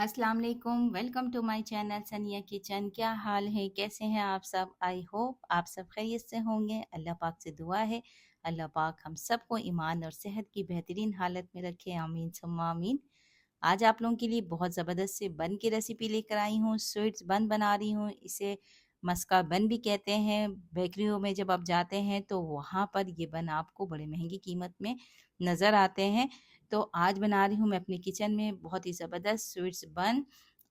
अस्सलाम वालेकुम, welcome to my channel सनिया किचन। क्या हाल है, कैसे हैं आप सब? आई होप आप सब खैरियत से होंगे। अल्लाह पाक से दुआ है, अल्लाह पाक हम सबको ईमान और सेहत की बेहतरीन हालत में रखे, आमीन सुम्मा आमीन। आज आप लोगों के लिए बहुत ज़बरदस्त से बन की रेसिपी लेकर आई हूँ। स्वीट्स बन बना रही हूँ, इसे मस्का बन भी कहते हैं। बेकरियों में जब आप जाते हैं तो वहाँ पर ये बन आपको बड़े महंगी कीमत में नज़र आते हैं। तो आज बना रही हूँ मैं अपने किचन में बहुत ही ज़बरदस्त स्वीट्स बन,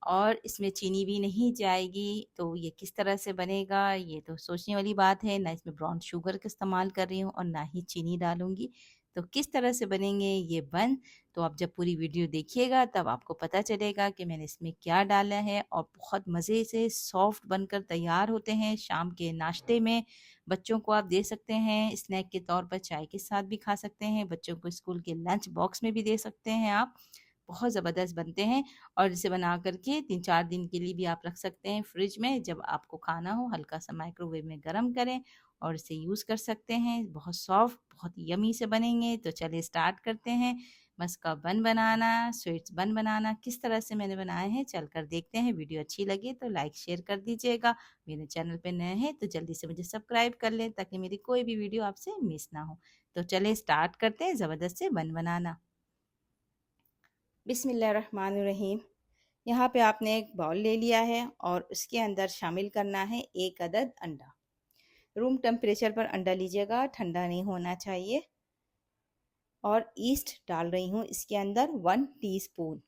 और इसमें चीनी भी नहीं जाएगी। तो ये किस तरह से बनेगा ये तो सोचने वाली बात है। ना इसमें ब्राउन शुगर का इस्तेमाल कर रही हूँ और ना ही चीनी डालूंगी। तो किस तरह से बनेंगे ये बन, तो आप जब पूरी वीडियो देखिएगा तब आपको पता चलेगा कि मैंने इसमें क्या डाला है। और बहुत मज़े से सॉफ्ट बनकर तैयार होते हैं। शाम के नाश्ते में बच्चों को आप दे सकते हैं, स्नैक के तौर पर चाय के साथ भी खा सकते हैं, बच्चों को स्कूल के लंच बॉक्स में भी दे सकते हैं आप। बहुत ज़बरदस्त बनते हैं। और इसे बना करके 3-4 दिन के लिए भी आप रख सकते हैं फ्रिज में। जब आपको खाना हो हल्का सा माइक्रोवेव में गर्म करें और इसे यूज़ कर सकते हैं। बहुत सॉफ्ट, बहुत यमी से बनेंगे। तो चलिए स्टार्ट करते हैं। मस्का बन बनाना, स्वीट्स बन बनाना किस तरह से मैंने बनाए हैं चल कर देखते हैं। वीडियो अच्छी लगे तो लाइक शेयर कर दीजिएगा। मेरे चैनल पे नए हैं तो जल्दी से मुझे सब्सक्राइब कर लें ताकि मेरी कोई भी वीडियो आपसे मिस ना हो। तो चलिए स्टार्ट करते हैं ज़बरदस्त से बन बनाना। बिस्मिल्लाहिर्रहमानिर्रहीम। यहाँ पे आपने एक बाउल ले लिया है और उसके अंदर शामिल करना है 1 अदद अंडा। रूम टेम्परेचर पर अंडा लीजिएगा, ठंडा नहीं होना चाहिए। और ईस्ट डाल रही हूँ इसके अंदर 1 टीस्पून।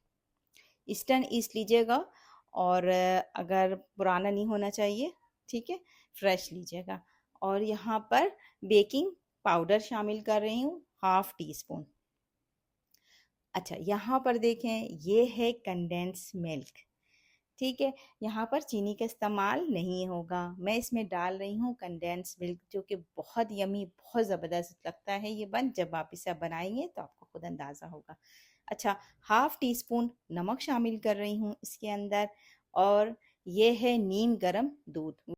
ईस्टर्न ईस्ट लीजिएगा, और अगर पुराना नहीं होना चाहिए, ठीक है, फ्रेश लीजिएगा। और यहाँ पर बेकिंग पाउडर शामिल कर रही हूँ, हाफ टी स्पून। अच्छा, यहाँ पर देखें ये है कंडेंस मिल्क, ठीक है। यहाँ पर चीनी का इस्तेमाल नहीं होगा। मैं इसमें डाल रही हूँ कंडेंस मिल्क, जो कि बहुत यमी, बहुत ज़बरदस्त लगता है ये बन। जब आप इसे बनाएंगे तो आपको खुद अंदाज़ा होगा। अच्छा, हाफ टी स्पून नमक शामिल कर रही हूँ इसके अंदर। और ये है नीम गरम दूध।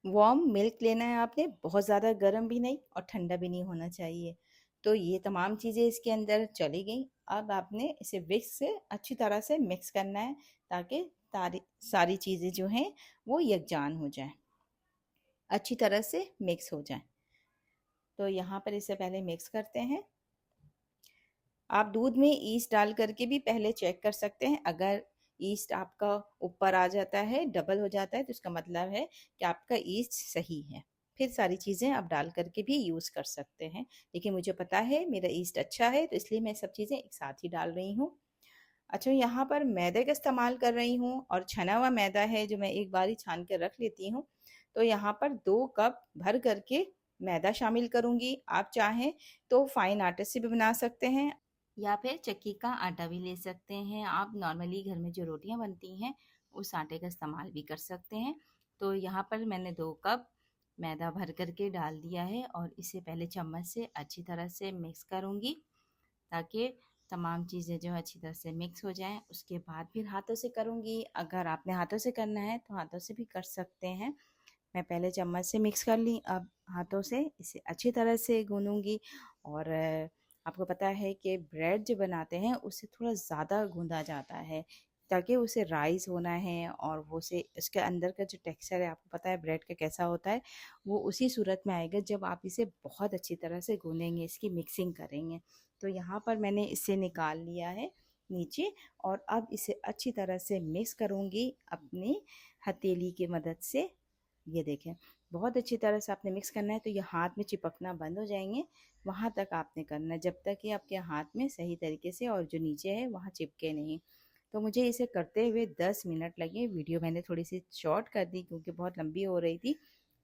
वार्म मिल्क लेना है आपने, बहुत ज़्यादा गर्म भी नहीं और ठंडा भी नहीं होना चाहिए। तो ये तमाम चीज़ें इसके अंदर चली गई। अब आपने इसे विस्क से अच्छी तरह से मिक्स करना है ताकि सारी चीज़ें जो हैं वो यकजान हो जाएं, अच्छी तरह से मिक्स हो जाएं। तो यहाँ पर इसे पहले मिक्स करते हैं। आप दूध में ईस्ट डाल करके भी पहले चेक कर सकते हैं। अगर ईस्ट आपका ऊपर आ जाता है, डबल हो जाता है, तो इसका मतलब है कि आपका ईस्ट सही है। फिर सारी चीज़ें आप डाल करके भी यूज़ कर सकते हैं। लेकिन मुझे पता है मेरा ईस्ट अच्छा है, तो इसलिए मैं सब चीज़ें एक साथ ही डाल रही हूँ। अच्छा, यहाँ पर मैदे का इस्तेमाल कर रही हूँ और छना हुआ मैदा है जो मैं एक बार ही छान के रख लेती हूँ। तो यहाँ पर 2 कप भर करके मैदा शामिल करूँगी। आप चाहें तो फाइन आटे से भी बना सकते हैं या फिर चक्की का आटा भी ले सकते हैं। आप नॉर्मली घर में जो रोटियां बनती हैं उस आटे का इस्तेमाल भी कर सकते हैं। तो यहाँ पर मैंने 2 कप मैदा भर करके डाल दिया है और इसे पहले चम्मच से अच्छी तरह से मिक्स करूँगी ताकि तमाम चीज़ें जो अच्छी तरह से मिक्स हो जाएं। उसके बाद फिर हाथों से करूँगी। अगर आपने हाथों से करना है तो हाथों से भी कर सकते हैं। मैं पहले चम्मच से मिक्स कर ली, अब हाथों से इसे अच्छी तरह से गूँधूँगी। और आपको पता है कि ब्रेड जो बनाते हैं उससे थोड़ा ज़्यादा गूँधा जाता है ताकि उसे राइज़ होना है, और वो से इसके अंदर का जो टेक्सचर है आपको पता है ब्रेड का कैसा होता है, वो उसी सूरत में आएगा जब आप इसे बहुत अच्छी तरह से गूँधेंगे, इसकी मिक्सिंग करेंगे। तो यहाँ पर मैंने इसे निकाल लिया है नीचे, और अब इसे अच्छी तरह से मिक्स करूँगी अपनी हथेली की मदद से। ये देखें, बहुत अच्छी तरह से आपने मिक्स करना है, तो ये हाथ में चिपकना बंद हो जाएंगे। वहाँ तक आपने करना है जब तक कि आपके हाथ में सही तरीके से और जो नीचे है वहाँ चिपके नहीं। तो मुझे इसे करते हुए 10 मिनट लगे। वीडियो मैंने थोड़ी सी शॉर्ट कर दी क्योंकि बहुत लंबी हो रही थी,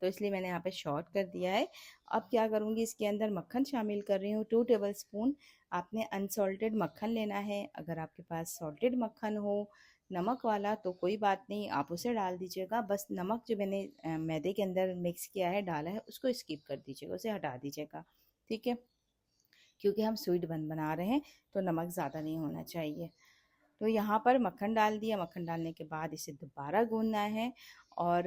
तो इसलिए मैंने यहाँ पे शॉर्ट कर दिया है। अब क्या करूँगी, इसके अंदर मक्खन शामिल कर रही हूँ 2 टेबल स्पून। आपने अनसॉल्टेड मक्खन लेना है। अगर आपके पास सॉल्टेड मक्खन हो, नमक वाला, तो कोई बात नहीं, आप उसे डाल दीजिएगा। बस नमक जो मैंने मैदे के अंदर मिक्स किया है, डाला है, उसको स्किप कर दीजिएगा, उसे हटा दीजिएगा, ठीक है, क्योंकि हम स्वीट बना रहे हैं तो नमक ज़्यादा नहीं होना चाहिए। तो यहाँ पर मक्खन डाल दिया। मक्खन डालने के बाद इसे दोबारा गूंदना है, और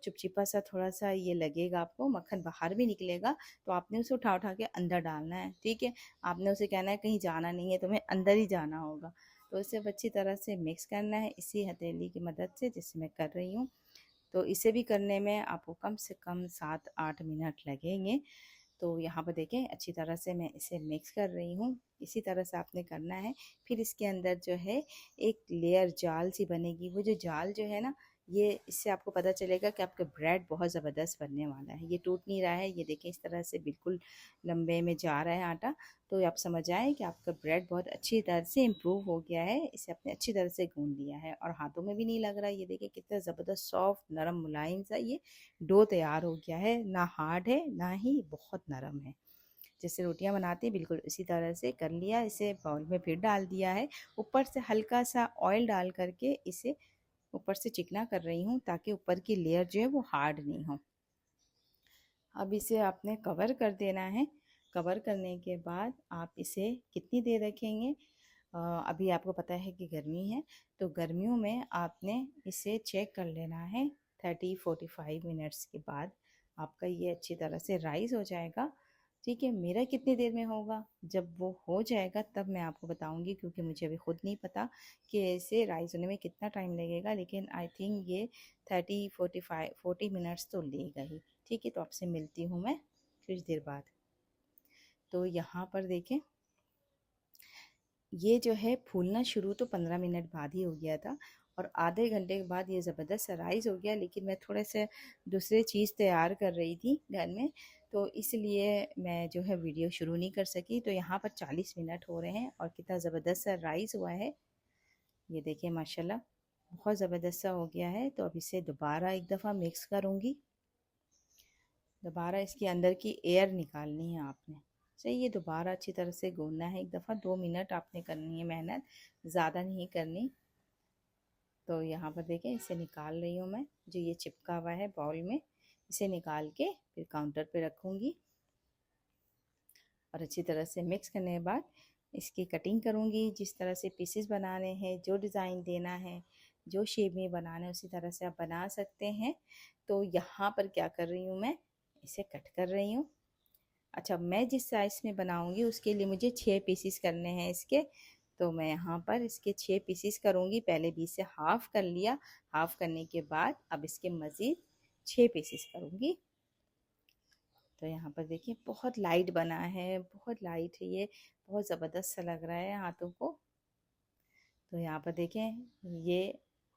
चिपचिपा सा थोड़ा सा ये लगेगा आपको, मक्खन बाहर भी निकलेगा, तो आपने उसे उठा उठा के अंदर डालना है, ठीक है। आपने उसे कहना है कहीं जाना नहीं है, तुम्हें अंदर ही जाना होगा। तो इसे अब अच्छी तरह से मिक्स करना है इसी हथेली की मदद से जिससे मैं कर रही हूँ। तो इसे भी करने में आपको कम से कम 7-8 मिनट लगेंगे। तो यहाँ पर देखें अच्छी तरह से मैं इसे मिक्स कर रही हूँ। इसी तरह से आपने करना है। फिर इसके अंदर जो है एक लेयर जाल सी बनेगी। वो जो जाल जो है ना, ये इससे आपको पता चलेगा कि आपका ब्रेड बहुत ज़बरदस्त बनने वाला है। ये टूट नहीं रहा है, ये देखें इस तरह से बिल्कुल लंबे में जा रहा है आटा। तो आप समझ आए कि आपका ब्रेड बहुत अच्छी तरह से इम्प्रूव हो गया है। इसे आपने अच्छी तरह से गूंद लिया है और हाथों में भी नहीं लग रहा है। ये देखिए कितना ज़बरदस्त सॉफ्ट नरम मुलायम सा ये डो तैयार हो गया है। ना हार्ड है ना ही बहुत नरम है। जैसे रोटियां बनाते हैं बिल्कुल इसी तरह से कर लिया। इसे बाउल में फिर डाल दिया है। ऊपर से हल्का सा ऑयल डाल करके इसे ऊपर से चिकना कर रही हूँ ताकि ऊपर की लेयर जो है वो हार्ड नहीं हो। अब इसे आपने कवर कर देना है। कवर करने के बाद आप इसे कितनी देर रखेंगे? अभी आपको पता है कि गर्मी है, तो गर्मियों में आपने इसे चेक कर लेना है। 30-45 मिनट्स के बाद आपका ये अच्छी तरह से राइस हो जाएगा। ठीक है, मेरा कितनी देर में होगा? जब वो हो जाएगा तब मैं आपको बताऊंगी, क्योंकि मुझे अभी खुद नहीं पता कि इसे राइस होने में कितना टाइम लगेगा, लेकिन आई थिंक ये 40 मिनट्स तो लेगा ही। ठीक है, तो आपसे मिलती हूँ मैं कुछ देर बाद। तो यहाँ पर देखें ये जो है फूलना शुरू तो 15 मिनट बाद ही हो गया था और आधे घंटे के बाद ये ज़बरदस्त राइस हो गया। लेकिन मैं थोड़े से दूसरे चीज़ तैयार कर रही थी घर में, तो इसलिए मैं जो है वीडियो शुरू नहीं कर सकी। तो यहाँ पर 40 मिनट हो रहे हैं और कितना ज़बरदस्त सा राइस हुआ है। ये देखिए माशाल्लाह बहुत ज़बरदस्त सा हो गया है। तो अब इसे दोबारा एक दफ़ा मिक्स करूँगी। दोबारा इसके अंदर की एयर निकालनी है आपने। सही, ये दोबारा अच्छी तरह से गूंदना है एक दफ़ा। 2 मिनट आपने करनी है मेहनत, ज़्यादा नहीं करनी। तो यहाँ पर देखें इसे निकाल रही हूँ मैं, जो ये चिपका हुआ है बाउल में, इसे निकाल के फिर काउंटर पे रखूँगी और अच्छी तरह से मिक्स करने के बाद इसकी कटिंग करूँगी। जिस तरह से पीसेस बनाने हैं, जो डिज़ाइन देना है, जो शेप में बनाना है, उसी तरह से आप बना सकते हैं। तो यहाँ पर क्या कर रही हूँ मैं, इसे कट कर रही हूँ। अच्छा, मैं जिस साइज़ में बनाऊँगी उसके लिए मुझे 6 पीसेस करने हैं इसके। तो मैं यहाँ पर इसके 6 पीसेस करूँगी। पहले बीच से हाफ़ कर लिया, हाफ़ करने के बाद अब इसके मज़ीद 6 पीसेस करूँगी। तो यहाँ पर देखिए बहुत लाइट बना है, बहुत लाइट है ये, बहुत ज़बरदस्त सा लग रहा है हाथों को। तो यहाँ पर देखें ये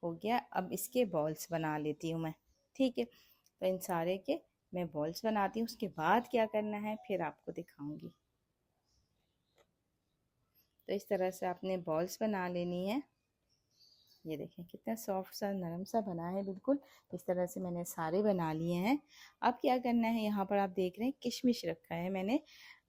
हो गया। अब इसके बॉल्स बना लेती हूँ मैं। ठीक है, तो इन सारे के मैं बॉल्स बनाती हूँ, उसके बाद क्या करना है फिर आपको दिखाऊंगी। तो इस तरह से आपने बॉल्स बना लेनी है। ये देखें कितना सॉफ्ट सा नरम सा बना है बिल्कुल। इस तरह से मैंने सारे बना लिए हैं। अब क्या करना है, यहाँ पर आप देख रहे हैं किशमिश रखा है मैंने।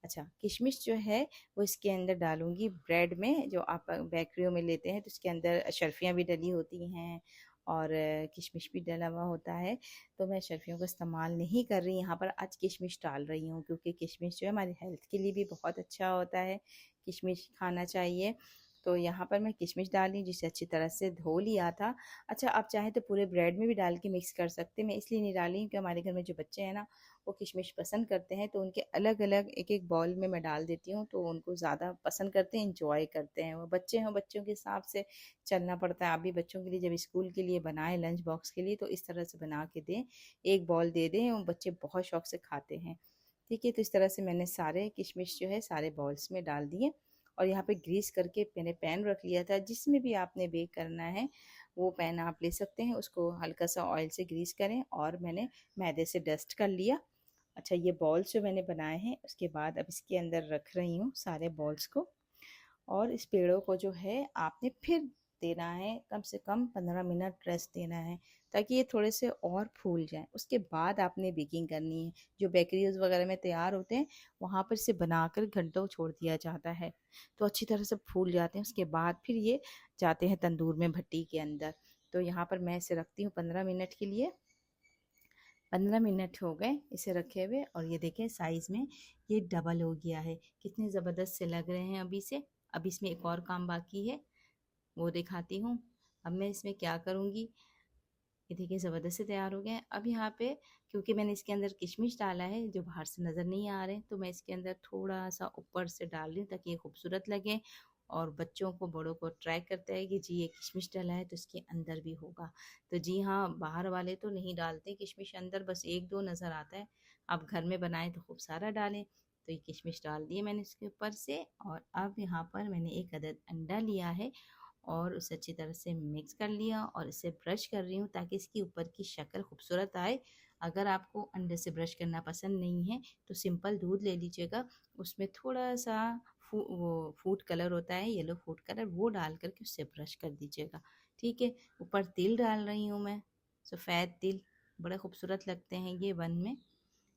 अच्छा, किशमिश जो है वो इसके अंदर डालूंगी ब्रेड में। जो आप बेकरियों में लेते हैं तो इसके अंदर अशर्फियाँ भी डली होती हैं और किशमिश भी डला हुआ होता है। तो मैं अशर्फियों का इस्तेमाल नहीं कर रही यहाँ पर, आज किशमिश डाल रही हूँ, क्योंकि किशमिश जो है हमारी हेल्थ के लिए भी बहुत अच्छा होता है। किशमिश खाना चाहिए। तो यहाँ पर मैं किशमिश डाल ली, जिसे अच्छी तरह से धो लिया था। अच्छा, आप चाहें तो पूरे ब्रेड में भी डाल के मिक्स कर सकते हैं। मैं इसलिए नहीं डाली क्योंकि हमारे घर में जो बच्चे हैं ना, वो किशमिश पसंद करते हैं, तो उनके अलग अलग एक एक बॉल में मैं डाल देती हूँ, तो उनको ज़्यादा पसंद करते हैं, इंजॉय करते हैं। वो बच्चे हैं, बच्चों के हिसाब से चलना पड़ता है। आप भी बच्चों के लिए जब स्कूल के लिए बनाएं लंच बॉक्स के लिए, तो इस तरह से बना के दें, एक बॉल दे दें, वो बच्चे बहुत शौक से खाते हैं। ठीक है, तो इस तरह से मैंने सारे किशमिश जो है सारे बॉल्स में डाल दिए और यहाँ पे ग्रीस करके मैंने पैन रख लिया था। जिसमें भी आपने बेक करना है वो पैन आप ले सकते हैं, उसको हल्का सा ऑयल से ग्रीस करें और मैंने मैदे से डस्ट कर लिया। अच्छा, ये बॉल्स जो मैंने बनाए हैं उसके बाद अब इसके अंदर रख रही हूँ सारे बॉल्स को। और इस पेड़ों को जो है आपने फिर देना है, कम से कम 15 मिनट रेस्ट देना है ताकि ये थोड़े से और फूल जाएं। उसके बाद आपने बेकिंग करनी है। जो बेकरीज वगैरह में तैयार होते हैं वहाँ पर इसे बनाकर घंटों छोड़ दिया जाता है, तो अच्छी तरह से फूल जाते हैं। उसके बाद फिर ये जाते हैं तंदूर में भट्टी के अंदर। तो यहाँ पर मैं इसे रखती हूँ 15 मिनट के लिए। 15 मिनट हो गए इसे रखे हुए और ये देखें साइज़ में ये डबल हो गया है। कितने ज़बरदस्त से लग रहे हैं अभी से। अब इसमें एक और काम बाकी है, वो दिखाती हूँ। अब मैं इसमें क्या करूँगी, ये देखिए ज़बरदस्त से तैयार हो गए हैं। अब यहाँ पे क्योंकि मैंने इसके अंदर किशमिश डाला है जो बाहर से नज़र नहीं आ रहे, तो मैं इसके अंदर थोड़ा सा ऊपर से डाल रही हूँ ताकि ये खूबसूरत लगे और बच्चों को बड़ों को ट्राई करता है कि जी ये किशमिश डाला है तो इसके अंदर भी होगा। तो जी हाँ, बाहर वाले तो नहीं डालते किशमिश अंदर, बस एक दो नज़र आता है। आप घर में बनाएं तो खूब सारा डालें। तो ये किशमिश डाल दिए मैंने इसके ऊपर से, और अब यहाँ पर मैंने एक अदद अंडा लिया है और उसे अच्छी तरह से मिक्स कर लिया और इसे ब्रश कर रही हूँ ताकि इसकी ऊपर की शक्ल खूबसूरत आए। अगर आपको अंडे से ब्रश करना पसंद नहीं है तो सिंपल दूध ले लीजिएगा, उसमें थोड़ा सा वो फूड कलर होता है, येलो फूड कलर, वो डाल करके उससे ब्रश कर दीजिएगा। ठीक है। ऊपर तिल डाल रही हूँ मैं, सफ़ेद तिल, बड़े खूबसूरत लगते हैं ये बन में।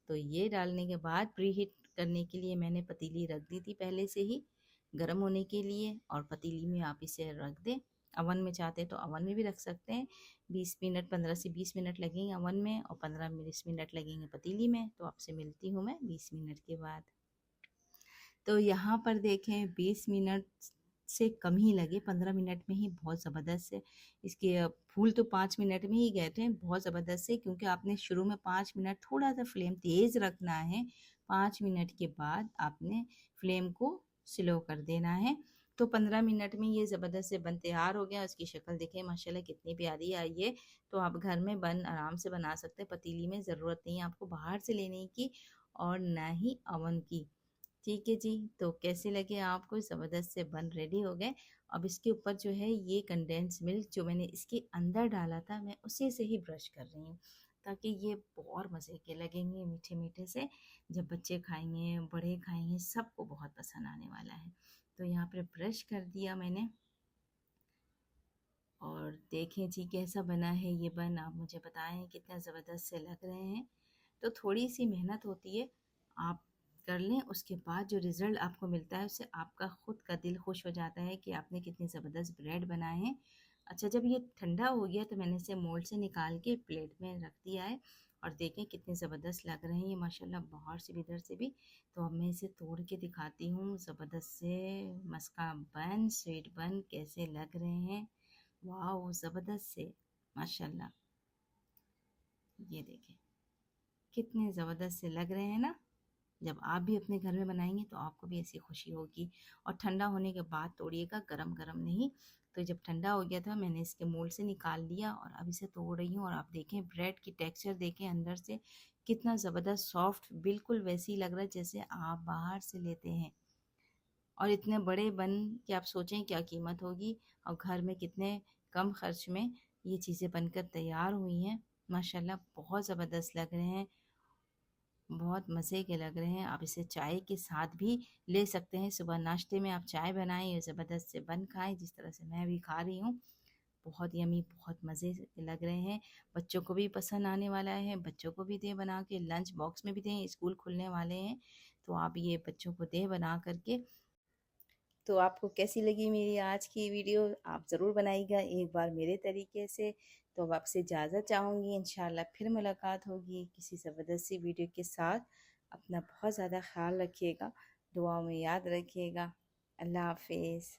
तो ये डालने के बाद प्री हीट करने के लिए मैंने पतीली रख दी थी पहले से ही गर्म होने के लिए, और पतीली में आप इसे रख दें। अवन में चाहते तो अवन में भी रख सकते हैं। 20 मिनट, 15 से 20 मिनट लगेंगे अवन में और 15-20 मिनट लगेंगे पतीली में। तो आपसे मिलती हूँ मैं 20 मिनट के बाद। तो यहाँ पर देखें 20 मिनट से कम ही लगे, 15 मिनट में ही बहुत ज़बरदस्त है। इसके फूल तो 5 मिनट में ही गए थे बहुत ज़बरदस्त से, क्योंकि आपने शुरू में 5 मिनट थोड़ा सा फ्लेम तेज़ रखना है। 5 मिनट के बाद आपने फ्लेम को स्लो कर देना है। तो 15 मिनट में ये ज़बरदस्त से बन तैयार हो गया। उसकी शक्ल देखें माशाल्लाह कितनी प्यारी आई है। तो आप घर में बन आराम से बना सकते हैं। पतीली में ज़रूरत नहीं है आपको बाहर से लेने की और ना ही अवन की। ठीक है जी। तो कैसे लगे आपको? ज़बरदस्त से बन रेडी हो गए। अब इसके ऊपर जो है ये कंडेंस मिल्क जो मैंने इसके अंदर डाला था, मैं उसी से ही ब्रश कर रही हूँ ताकि ये और मज़े के लगेंगे, मीठे मीठे से। जब बच्चे खाएंगे, बड़े खाएंगे, सबको बहुत पसंद आने वाला है। तो यहाँ पर ब्रश कर दिया मैंने, और देखें जी कैसा बना है ये बन। आप मुझे बताएं कितना ज़बरदस्त से लग रहे हैं। तो थोड़ी सी मेहनत होती है, आप कर लें, उसके बाद जो रिज़ल्ट आपको मिलता है उससे आपका ख़ुद का दिल खुश हो जाता है कि आपने कितनी ज़बरदस्त ब्रेड बनाए हैं। अच्छा, जब ये ठंडा हो गया तो मैंने इसे मोल्ड से निकाल के प्लेट में रख दिया है, और देखें कितने ज़बरदस्त लग रहे हैं ये माशाल्लाह, बाहर से भी इधर से भी। तो अब मैं इसे तोड़ के दिखाती हूँ। ज़बरदस्त से मस्का बन, स्वीट बन कैसे लग रहे हैं। वाह, ज़बरदस्त से माशाल्लाह। ये देखें कितने ज़बरदस्त से लग रहे हैं ना। जब आप भी अपने घर में बनाएंगे तो आपको भी ऐसी खुशी होगी। और ठंडा होने के बाद तोड़िएगा, गरम गरम नहीं। तो जब ठंडा हो गया था मैंने इसके मोल्ड से निकाल लिया और अब इसे तोड़ रही हूँ। और आप देखें ब्रेड की टेक्सचर देखें अंदर से कितना ज़बरदस्त सॉफ्ट, बिल्कुल वैसे ही लग रहा है जैसे आप बाहर से लेते हैं। और इतने बड़े बन कि आप सोचें क्या कीमत होगी, और घर में कितने कम खर्च में ये चीज़ें बनकर तैयार हुई हैं। माशाल्लाह बहुत ज़बरदस्त लग रहे हैं, बहुत मज़े के लग रहे हैं। आप इसे चाय के साथ भी ले सकते हैं। सुबह नाश्ते में आप चाय बनाएं, ये ज़बरदस्त से बन खाएं जिस तरह से मैं भी खा रही हूँ। बहुत यमी, बहुत मज़े के लग रहे हैं। बच्चों को भी पसंद आने वाला है। बच्चों को भी दें बना के, लंच बॉक्स में भी दें, स्कूल खुलने वाले हैं तो आप ये बच्चों को दें बना करके। तो आपको कैसी लगी मेरी आज की वीडियो? आप ज़रूर बनाइएगा एक बार मेरे तरीके से। तो अब आपसे इजाज़त चाहूँगी, इंशाल्लाह फिर मुलाकात होगी किसी ज़बरदस्त सी वीडियो के साथ। अपना बहुत ज़्यादा ख्याल रखिएगा, दुआओं में याद रखिएगा। अल्लाह हाफिज़।